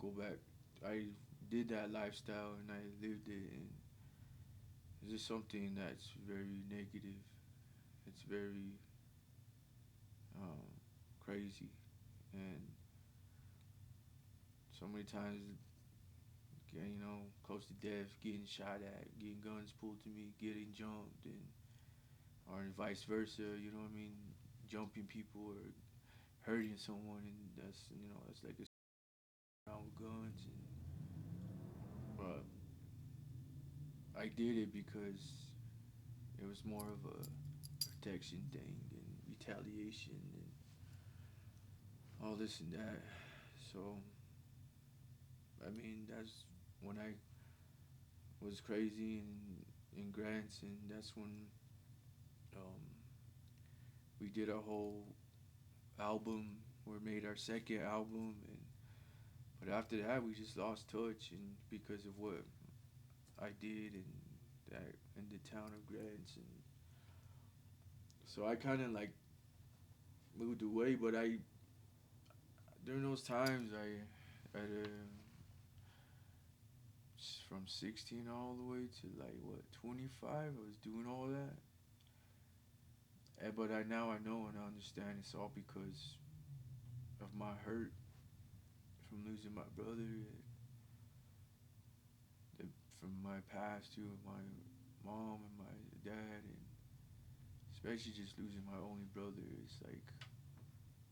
go back. I did that lifestyle and I lived it, and it's just something that's very negative. It's very um, crazy, and so many times, close to death, getting shot at, getting guns pulled to me, getting jumped, and or vice versa. You know what I mean? Jumping people or hurting someone, and that's like a around with guns. And but I did it because it was more of a protection thing and retaliation and all this and that. So I mean, that's when I was crazy in grants, and that's when um, we did a whole album. We made our second album, and but after that, we just lost touch, and because of what I did and that in the town of Grants, and so I kind of like moved away. But I during those times, from 16 all the way to like what 25, I was doing all that. But I know and I understand it's all because of my hurt from losing my brother, from my past too, my mom and my dad, and especially just losing my only brother. It's like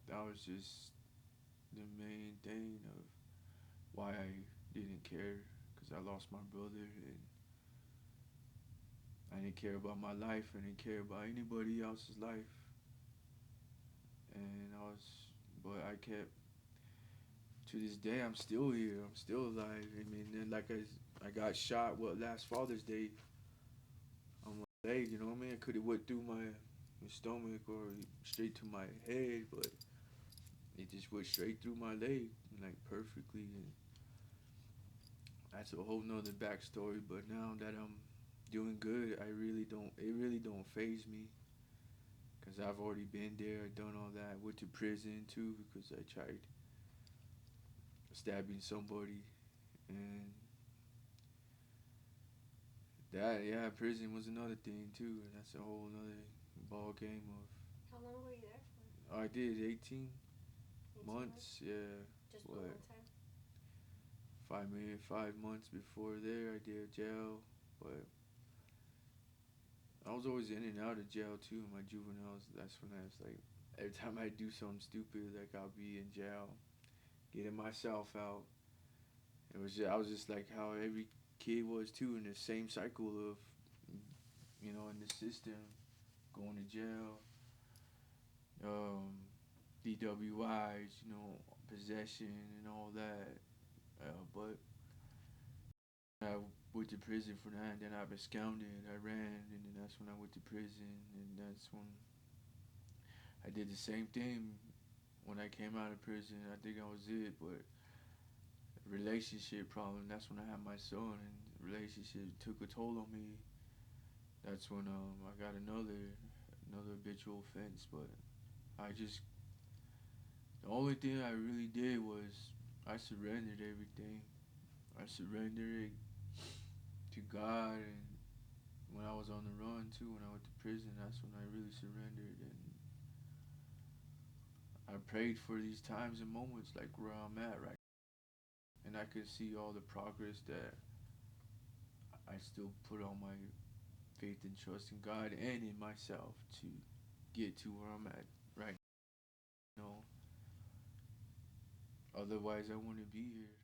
that was just the main thing of why I didn't care, because I lost my brother, and I didn't care about my life. I didn't care about anybody else's life, and but I kept. To this day, I'm still here. I'm still alive. I mean, and like I got shot. Last Father's Day on my leg. You know what I mean? I could have went through my stomach or straight to my head, but it just went straight through my leg, like perfectly. And that's a whole nother backstory. But now that I'm doing good, I really don't. It really don't phase me, because I've already been there, done all that. Went to prison too because I tried stabbing somebody, and that, yeah, prison was another thing too, and that's a whole another ball game of. How long were you there for? I did 18 18 months? months. Yeah, Just one what more time? 5 months before there, I did jail, but I was always in and out of jail too. My juveniles. That's when I was like, every time I do something stupid, like I'll be in jail, getting myself out. I was just like how every kid was too, in the same cycle of, in the system, going to jail, um, DWIs, possession and all that. But I went to prison for that, and then I absconded. I ran, and then that's when I went to prison, and that's when I did the same thing when I came out of prison. I think I was it, but relationship problem. That's when I had my son, and relationship took a toll on me. That's when I got another habitual offense. But I just the only thing I really did was I surrendered everything. I surrendered it to God, and when I was on the run too, when I went to prison, that's when I really surrendered, and I prayed for these times and moments like where I'm at right, and I could see all the progress that I still put all my faith and trust in God and in myself to get to where I'm at right now. Otherwise, I wouldn't be here.